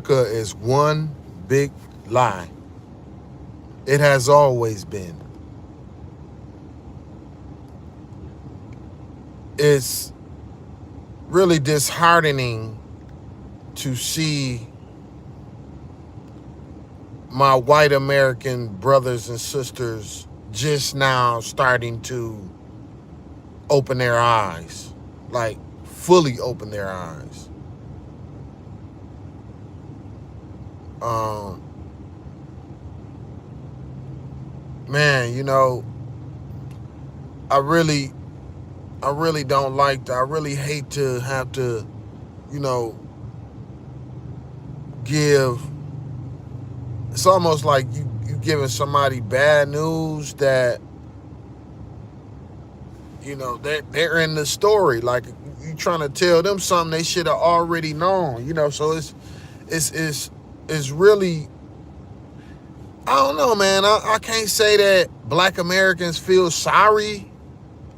America is one big lie. It has always been. It's really disheartening to see my white American brothers and sisters just now starting to open their eyes, like fully open their eyes. Um, Man, I really, I really don't like that. I really hate to have to, you know, give. It's almost like you giving somebody bad news that they're in the story. Like you trying to tell them something they should have already known. So it's it's it's really, I don't know, man. I can't say that black Americans feel sorry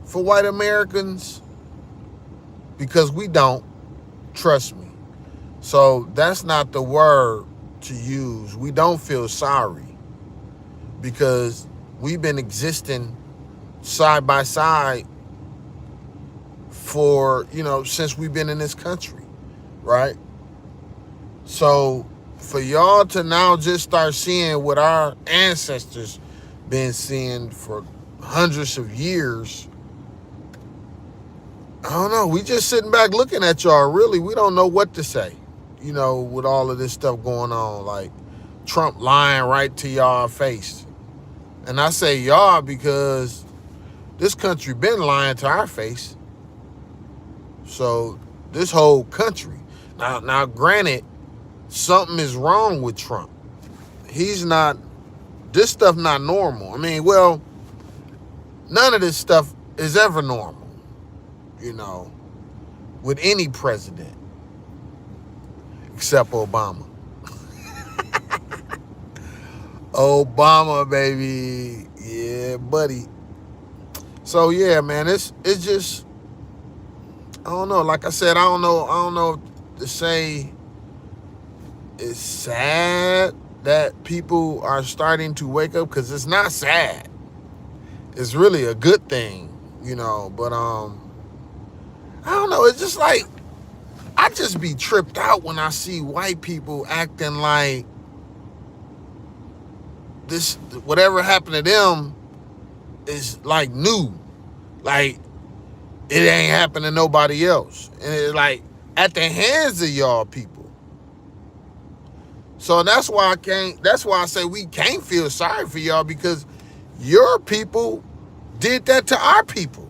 for white Americans because we don't. Trust me. So that's not the word to use. We don't feel sorry because we've been existing side by side for, since we've been in this country, right? So for y'all to now just start seeing what our ancestors been seeing for hundreds of years, I don't know. We just sitting back looking at y'all. Really, we don't know what to say, with all of this stuff going on. Like Trump lying right to y'all face. And I say y'all because this country been lying to our face. So this whole country. Now granted, something is wrong with Trump. He's not, this stuff not normal. I mean, well, none of this stuff is ever normal, with any president except Obama. Obama, baby. Yeah, buddy. So yeah, man, it's just, I don't know. Like I said, I don't know to say it's sad that people are starting to wake up, because it's not sad. It's really a good thing, but I don't know, it's just like I just be tripped out when I see white people acting like this, whatever happened to them is like new. Like it ain't happened to nobody else. And it's like at the hands of y'all people. So that's why I say we can't feel sorry for y'all, because your people did that to our people.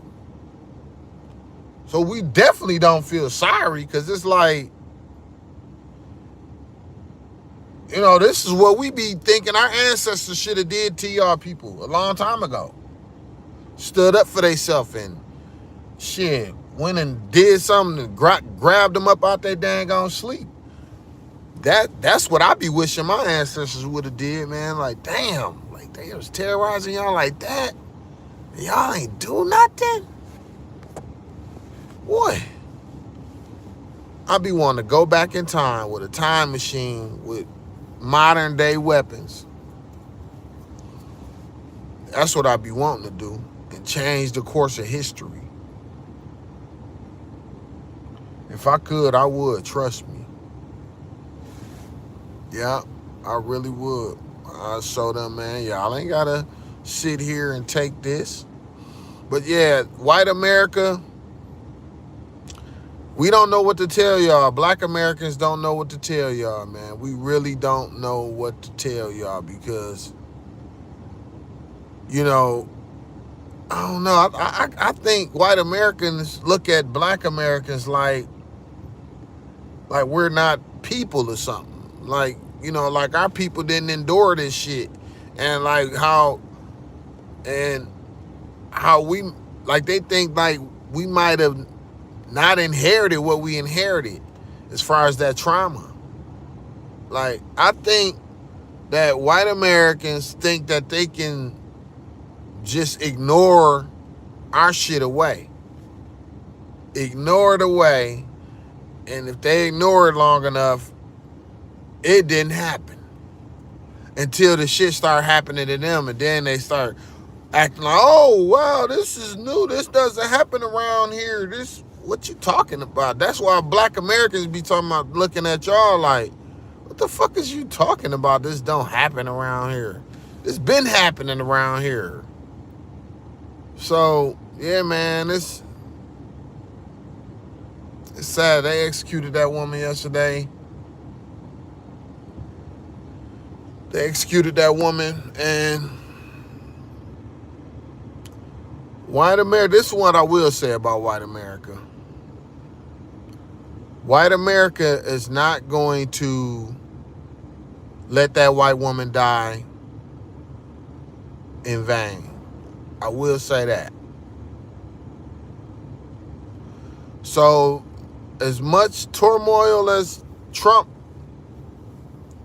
So we definitely don't feel sorry, because it's like, this is what we be thinking our ancestors should have did to y'all people a long time ago. Stood up for themselves and shit, went and did something and grabbed them up out their dang on sleep. That's what I be wishing my ancestors would have did, man. Like, damn, like they was terrorizing y'all like that. And y'all ain't do nothing. Boy, I be wanting to go back in time with a time machine with modern day weapons. That's what I be wanting to do, and change the course of history. If I could, I would, trust me. Yeah, I really would. I show them, man, y'all ain't gotta sit here and take this. But yeah, white America, we don't know what to tell y'all. Black Americans don't know what to tell y'all, man. We really don't know what to tell y'all, because, I don't know. I think white Americans look at black Americans like we're not people or something. Like, like our people didn't endure this shit. And like how we, like they think like we might have not inherited what we inherited as far as that trauma. Like, I think that white Americans think that they can just ignore our shit away. Ignore it away. And if they ignore it long enough, It didn't happen until the shit started happening to them, and then they start acting like, oh wow, this is new. This doesn't happen around here. This what you talking about? That's why black Americans be talking about looking at y'all like, what the fuck is you talking about? This don't happen around here. This been happening around here. So yeah, man, it's sad. They executed that woman yesterday. They executed that woman, and white America, this is what I will say about white America. White America is not going to let that white woman die in vain. I will say that. So, as much turmoil as Trump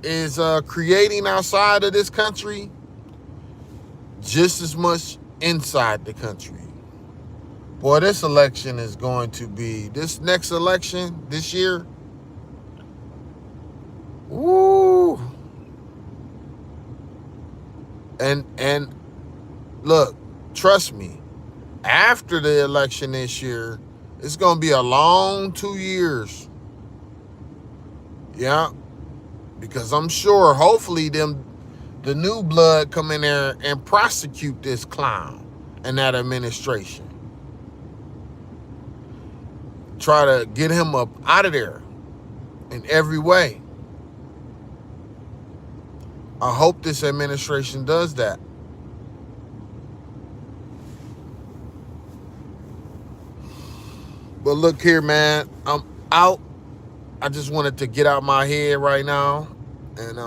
is creating outside of this country, just as much inside the country. Boy, this election is going to be, this next election this year, woo. And look, trust me, after the election this year, it's going to be a long 2 years. Yeah. Because I'm sure, hopefully, the new blood come in there and prosecute this clown and that administration. Try to get him up out of there in every way. I hope this administration does that. But look here, man, I'm out. I just wanted to get out my head right now and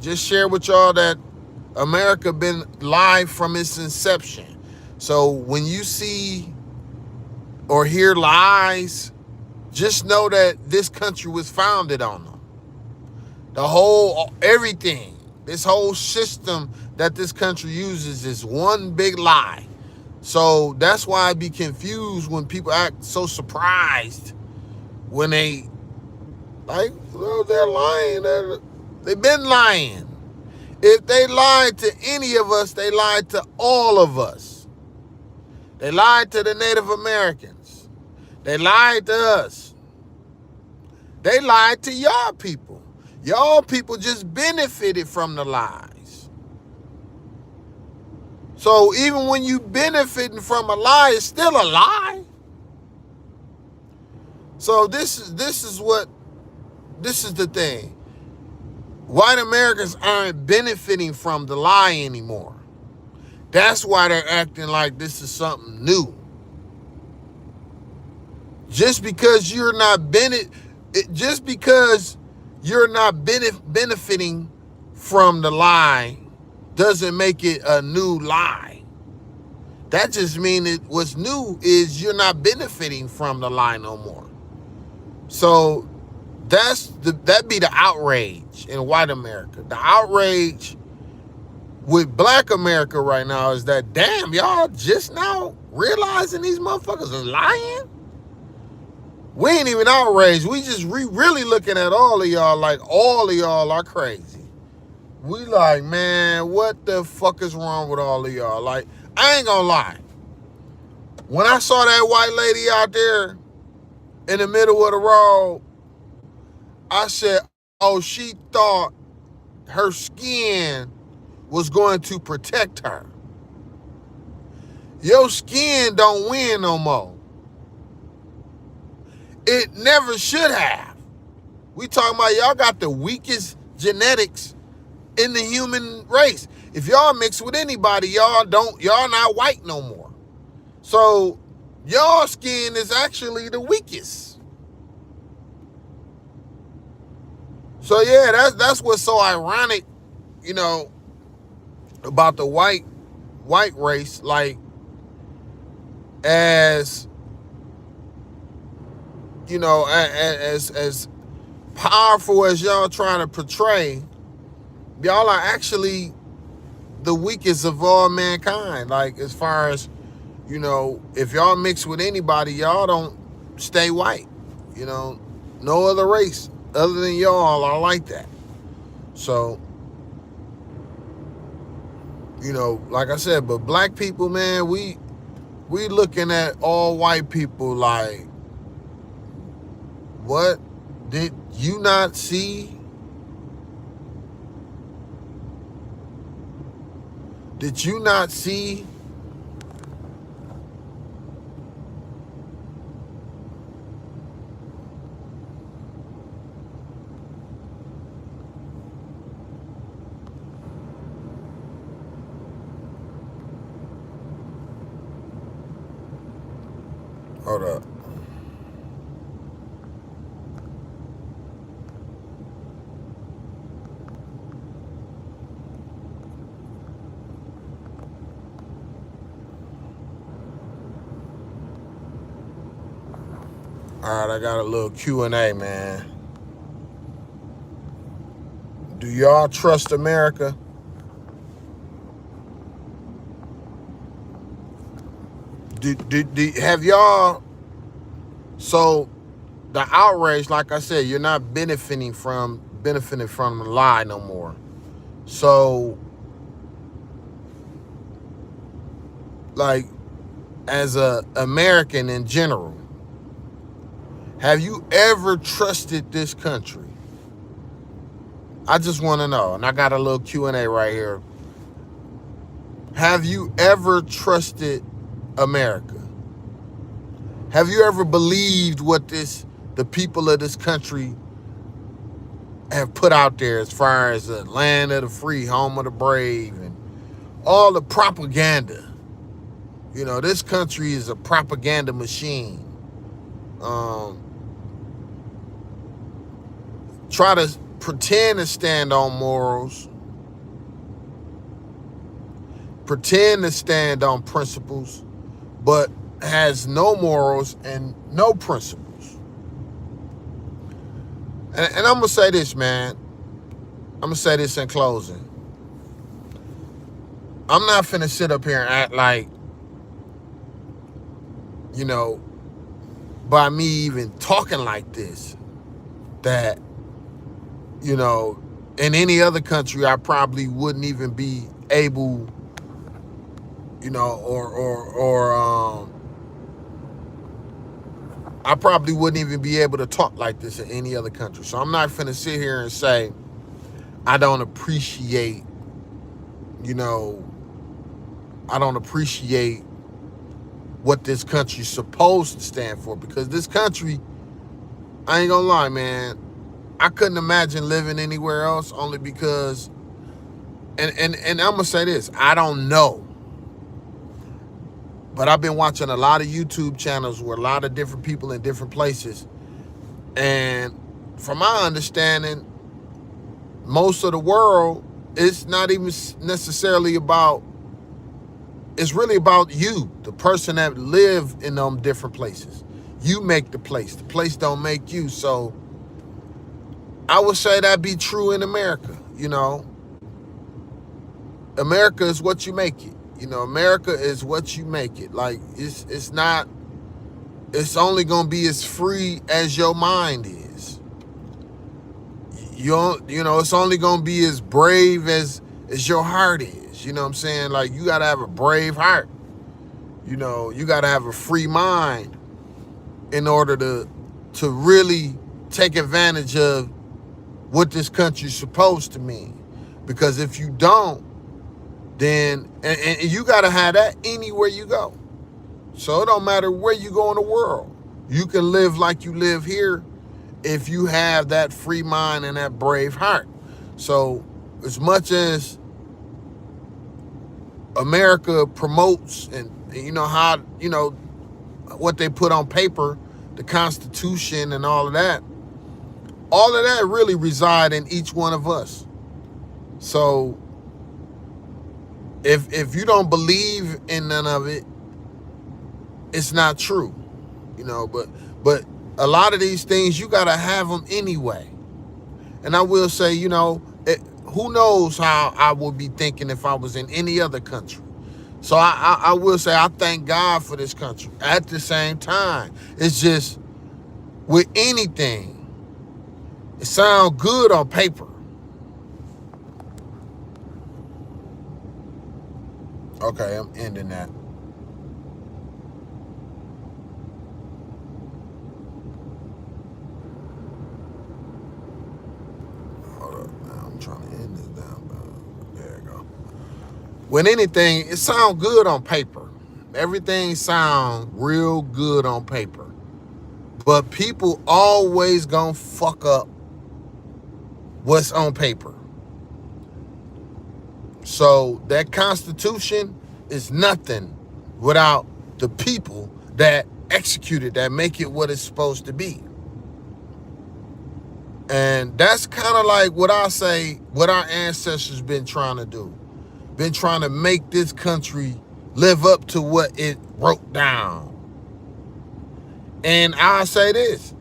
just share with y'all that America been live from its inception. So when you see or hear lies, just know that this country was founded on them. The whole, everything, this whole system that this country uses is one big lie. So that's why I be confused when people act so surprised when they, like, well, they're lying. They've been lying. If they lied to any of us, they lied to all of us. They lied to the Native Americans. They lied to us. They lied to y'all people. Y'all people just benefited from the lies. So even when you benefiting from a lie, it's still a lie. So this is the thing. White Americans aren't benefiting from the lie anymore. That's why they're acting like this is something new. Just because you're not benefiting from the lie doesn't make it a new lie. That just means what's new is you're not benefiting from the lie no more. So that be the outrage in white America. The outrage with black America right now is that, damn, y'all just now realizing these motherfuckers are lying? We ain't even outraged. We just really looking at all of y'all like all of y'all are crazy. We like, man, what the fuck is wrong with all of y'all? Like, I ain't gonna lie. When I saw that white lady out there in the middle of the road, I said, oh, she thought her skin was going to protect her. Your skin don't win no more. It never should have. We talking about y'all got the weakest genetics in the human race. If y'all mix with anybody, y'all not white no more. So y'all skin is actually the weakest. So yeah, that's what's so ironic, you know, about the white race. Like, as you know, as powerful as y'all trying to portray, y'all are actually the weakest of all mankind. Like, as far as, you know, if y'all mix with anybody, y'all don't stay white. You know, no other race other than y'all are like that. So, like I said, but black people, man, we looking at all white people like, what did you not see? Did you not see? Hold up. All right, I got a little Q&A, man. Do y'all trust America? Have y'all? So the outrage, like I said, you're not benefiting from the lie no more. So, like, as a American in general, have you ever trusted this country? I just want to know, and I got a little Q&A right here. Have you ever trusted America? Have you ever believed what the people of this country have put out there as far as the land of the free, home of the brave, and all the propaganda? This country is a propaganda machine. Try to pretend to stand on morals, pretend to stand on principles, but has no morals and no principles. And I'm going to say this, man. I'm going to say this in closing. I'm not finna sit up here and act like, by me even talking like this, that, in any other country, I probably wouldn't even be able, I probably wouldn't even be able to talk like this in any other country. So I'm not finna sit here and say I don't appreciate, what this country's supposed to stand for. Because this country, I ain't gonna lie, man, I couldn't imagine living anywhere else, only because, and I'm gonna say this, I don't know. But I've been watching a lot of YouTube channels with a lot of different people in different places. And from my understanding, most of the world, it's not even necessarily about, it's really about you, the person that live in them different places. You make the place don't make you. So I would say that be true in America. America is what you make it. America is what you make it. Like, it's not, it's only gonna be as free as your mind is. It's only gonna be as brave as your heart is. You know what I'm saying? Like, you gotta have a brave heart. You gotta have a free mind in order to really take advantage of what this country's supposed to mean. Because if you don't, then, and you got to have that anywhere you go. So it don't matter where you go in the world. You can live like you live here if you have that free mind and that brave heart. So as much as America promotes and how, what they put on paper, the Constitution and all of that really reside in each one of us. So if you don't believe in none of it, it's not true, but a lot of these things, you got to have them anyway. And I will say, who knows how I would be thinking if I was in any other country. So I will say I thank God for this country. At the same time, it's just with anything, It sounds good on paper. Okay, I'm ending that. Hold up, now I'm trying to end this down. There you go. When anything, it sounds good on paper. Everything sounds real good on paper. But people always gonna fuck up what's on paper. So that Constitution is nothing without the people that execute it, that make it what it's supposed to be. And that's kind of like what I say, what our ancestors been trying to do. Been trying to make this country live up to what it wrote down. And I'll say this,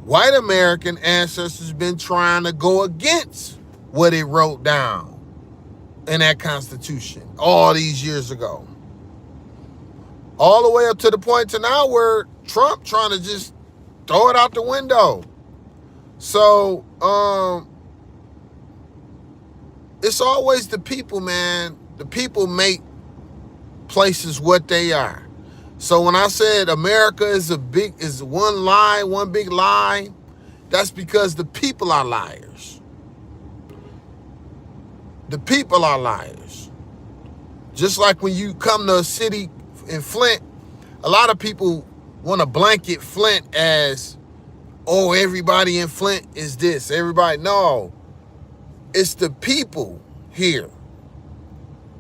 white American ancestors been trying to go against what it wrote down in that Constitution all these years ago. All the way up to the point to now where Trump trying to just throw it out the window. So, it's always the people, man. The people make places what they are. So when I said America is one lie, one big lie, that's because the people are liars. The people are liars. Just like when you come to a city in Flint, a lot of people want to blanket Flint as, oh, everybody in Flint is this. Everybody, no. It's the people here.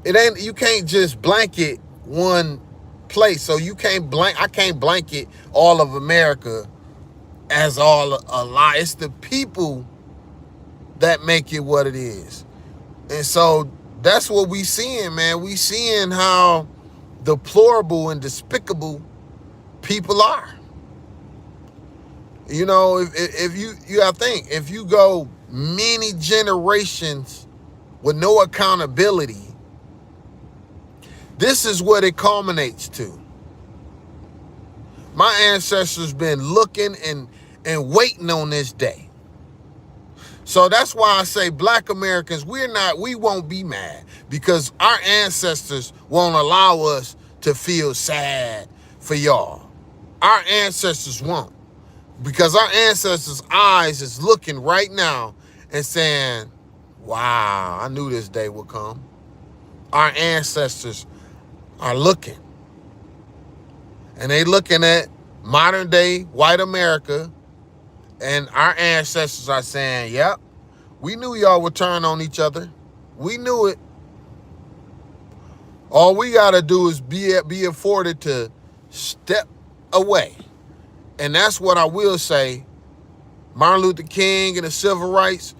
It ain't, you can't just blanket one place. So you can't I can't blanket all of America as all a lie. It's the people that make it what it is. And so that's what we seeing, man. We seeing how deplorable and despicable people are. You know, if you gotta think, if you go many generations with no accountability, this is what it culminates to. My ancestors been looking and waiting on this day. So that's why I say black Americans, we won't be mad because our ancestors won't allow us to feel sad for y'all. Our ancestors won't, because our ancestors' eyes is looking right now and saying, wow, I knew this day would come. Our ancestors are looking. And they looking at modern day white America, and our ancestors are saying, yep, we knew y'all would turn on each other. We knew it. All we got to do is be afforded to step away. And that's what I will say. Martin Luther King and the civil rights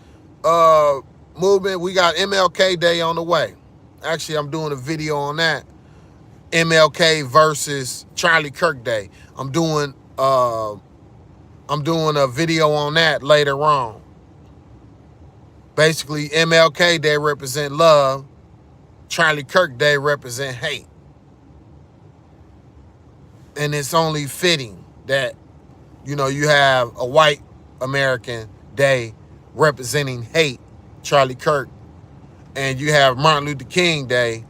movement, we got MLK Day on the way. Actually, I'm doing a video on that. MLK versus Charlie Kirk Day. I'm doing a video on that later on. Basically, MLK Day represent love. Charlie Kirk Day represent hate. And it's only fitting that, you know, you have a white American Day representing hate, Charlie Kirk, and you have Martin Luther King Day,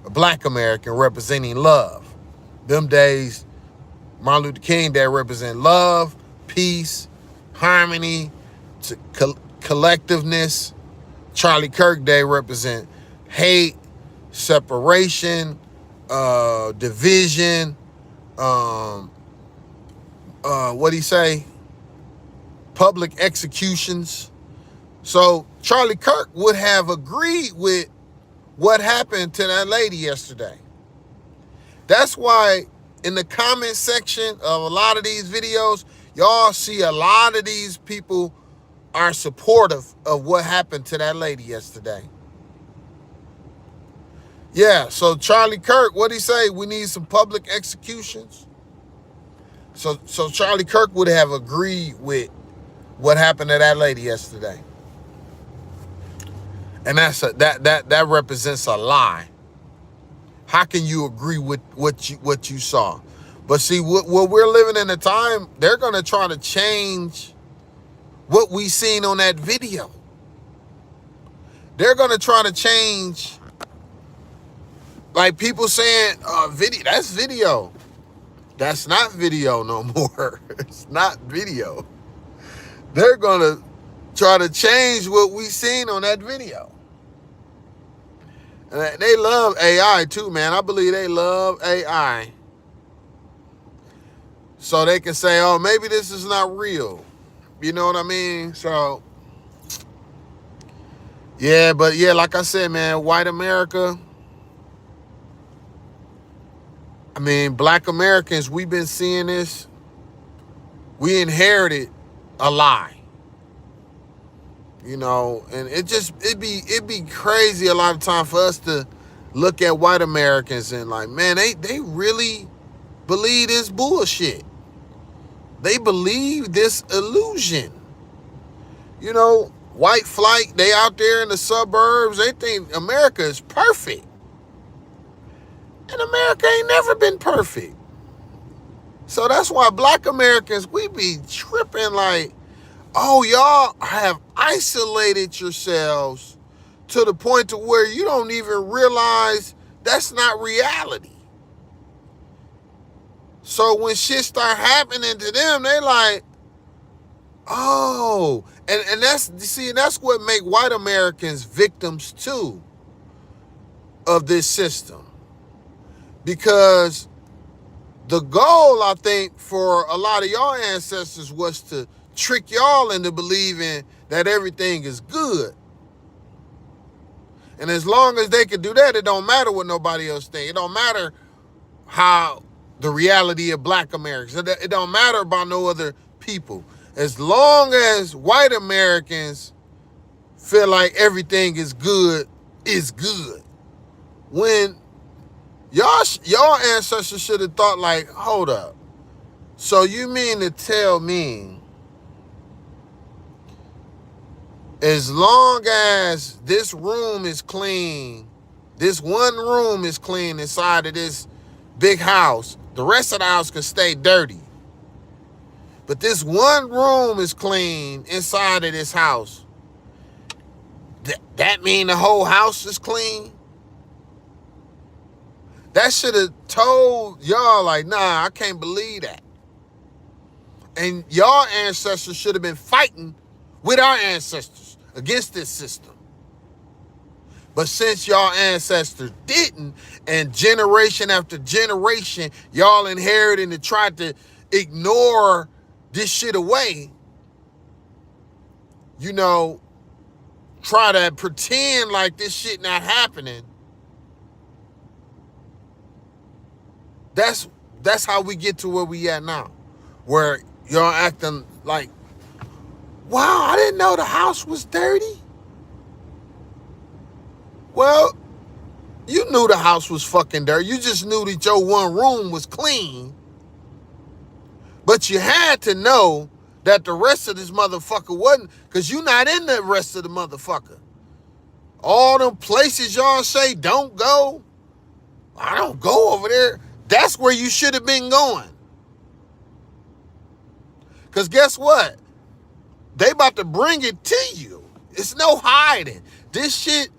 a black American, representing love. Them days, Martin Luther King Day represent love, peace, harmony, collectiveness. Charlie Kirk Day represent hate, separation, division, what'd he say? Public executions. So Charlie Kirk would have agreed with what happened to that lady yesterday. That's why in the comment section of a lot of these videos, y'all see a lot of these people are supportive of what happened to that lady yesterday. Yeah, so Charlie Kirk, what'd he say? We need some public executions. So Charlie Kirk would have agreed with what happened to that lady yesterday. And that represents a lie. How can you agree with what you saw? But see, what we're living in a time, they're going to try to change what we seen on that video. They're gonna try to change, like people saying, video, that's video. That's not video no more. It's not video. They're gonna try to change what we seen on that video. And they love AI too, man. I believe they love AI. So they can say, oh, maybe this is not real. You know what I mean? So, yeah, but yeah, like I said, man, white America, I mean, black Americans, we've been seeing this. We inherited a lie. You know, and it'd be crazy a lot of time for us to look at white Americans and like, man, they really believe this bullshit. They believe this illusion. You know, white flight, they out there in the suburbs, they think America is perfect. And America ain't never been perfect. So that's why black Americans, we be tripping like, oh, y'all have isolated yourselves to the point to where you don't even realize that's not reality. So when shit start happening to them, they like, oh, and that's what make white Americans victims too of this system. Because the goal, I think, for a lot of y'all ancestors was to trick y'all into believing that everything is good. And as long as they can do that, it don't matter what nobody else thinks. It don't matter how the reality of black Americans. It don't matter about no other people. As long as white Americans feel like everything is good. When y'all ancestors should have thought like, hold up. So you mean to tell me as long as this room is clean, this one room is clean inside of this big house, the rest of the house can stay dirty. But this one room is clean inside of this house. That mean the whole house is clean? That should have told y'all like, nah, I can't believe that. And y'all ancestors should have been fighting with our ancestors against this system. But since y'all ancestors didn't, and generation after generation, y'all inherited and tried to ignore this shit away, you know, try to pretend like this shit not happening. That's how we get to where we at now. Where y'all acting like, wow, I didn't know the house was dirty. Well, you knew the house was fucking dirty. You just knew that your one room was clean. But you had to know that the rest of this motherfucker wasn't, because you not in the rest of the motherfucker. All them places y'all say don't go, I don't go over there. That's where you should have been going. Because guess what? They about to bring it to you. It's no hiding. This shit,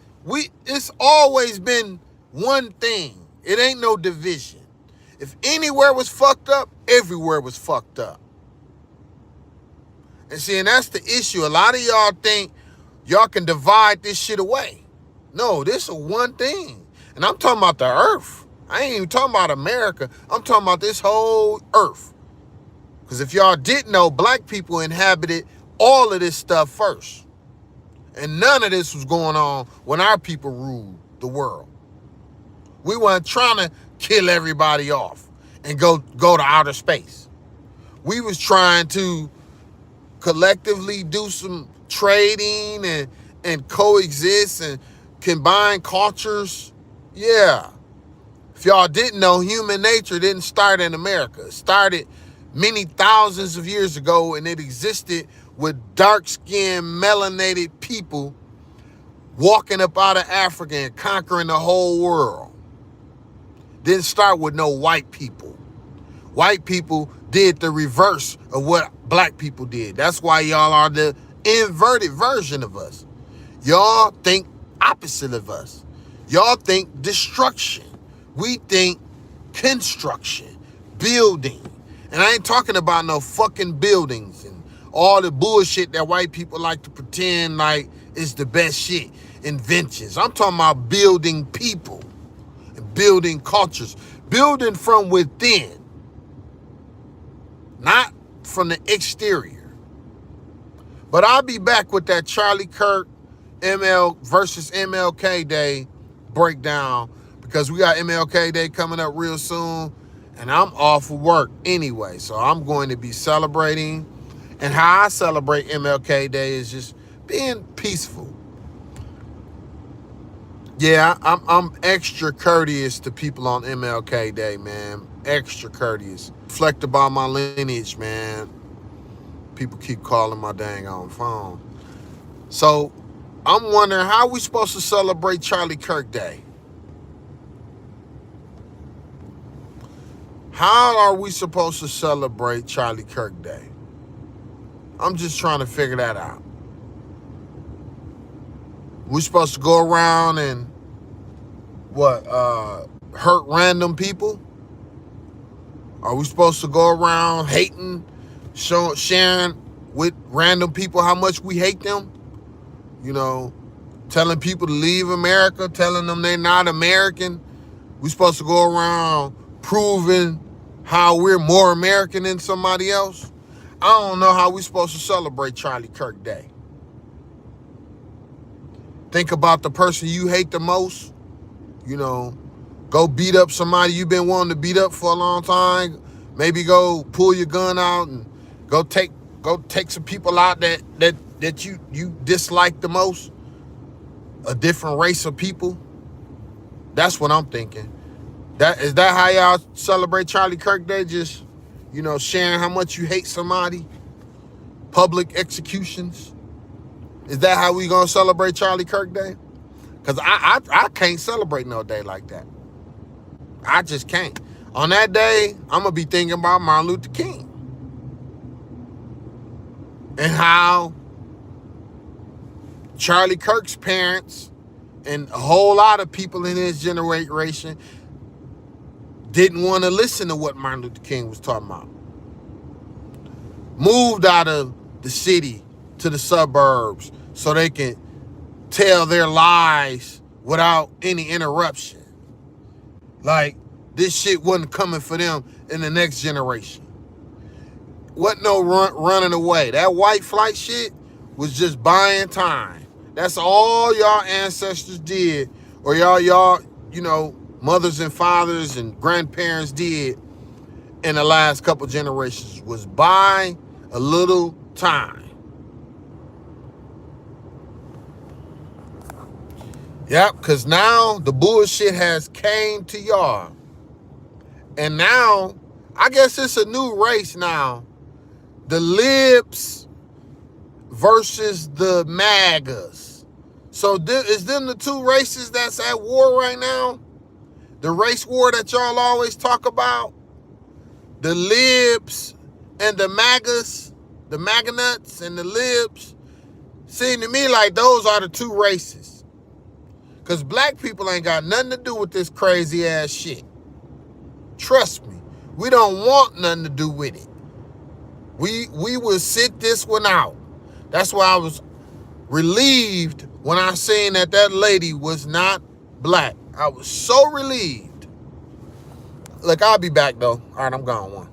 it's always been one thing. It ain't no division. If anywhere was fucked up, everywhere was fucked up. And see, and that's the issue. A lot of y'all think y'all can divide this shit away. No, this is one thing. And I'm talking about the earth. I ain't even talking about America. I'm talking about this whole earth. Because if y'all didn't know, black people inhabited all of this stuff first. And none of this was going on when our people ruled the world. We weren't trying to kill everybody off and go to outer space. We was trying to collectively do some trading and coexist and combine cultures. Yeah. If y'all didn't know, human nature didn't start in America. It started many thousands of years ago, and it existed with dark-skinned, melanated people walking up out of Africa and conquering the whole world. Didn't start with no white people. White people did the reverse of what black people did. That's why y'all are the inverted version of us. Y'all think opposite of us. Y'all think destruction. We think construction, building. And I ain't talking about no fucking buildings and all the bullshit that white people like to pretend like is the best shit, inventions. I'm talking about building people and building cultures, building from within, not from the exterior. But I'll be back with that Charlie Kirk ML versus MLK Day breakdown, because we got MLK Day coming up real soon, and I'm off of work anyway, so I'm going to be celebrating. And how I celebrate MLK Day is just being peaceful. Yeah, I'm extra courteous to people on MLK Day, man. Extra courteous. Reflect about my lineage, man. People keep calling my dang on phone. So I'm wondering, how we supposed to celebrate Charlie Kirk Day? How are we supposed to celebrate Charlie Kirk Day? I'm just trying to figure that out. We supposed to go around and hurt random people? Are we supposed to go around hating, sharing with random people how much we hate them? You know, telling people to leave America, telling them they're not American. We supposed to go around proving how we're more American than somebody else? I don't know how we're supposed to celebrate Charlie Kirk Day. Think about the person you hate the most. You know, go beat up somebody you've been wanting to beat up for a long time. Maybe go pull your gun out and go take some people out that you dislike the most. A different race of people. That's what I'm thinking. Is that how y'all celebrate Charlie Kirk Day? Just, you know, sharing how much you hate somebody? Public executions? Is that how we gonna celebrate Charlie Kirk Day? Because I can't celebrate no day like that. I just can't. On that day, I'm gonna be thinking about Martin Luther King. And how Charlie Kirk's parents and a whole lot of people in his generation didn't want to listen to what Martin Luther King was talking about. Moved out of the city to the suburbs so they can tell their lies without any interruption. Like, this shit wasn't coming for them in the next generation. Wasn't no running away. That white flight shit was just buying time. That's all y'all ancestors did, or y'all, you know, mothers and fathers and grandparents did in the last couple generations, was buy a little time. Yep, because now the bullshit has came to y'all. And now, I guess it's a new race now. The libs versus the MAGAs. So is them the two races that's at war right now? The race war that y'all always talk about? The libs and the MAGAs, the MAGA nuts and the libs. Seem to me like those are the two races. Because black people ain't got nothing to do with this crazy ass shit. Trust me, we don't want nothing to do with it. We will sit this one out. That's why I was relieved when I seen that lady was not black. I was so relieved. Look, I'll be back though. All right, I'm gone one.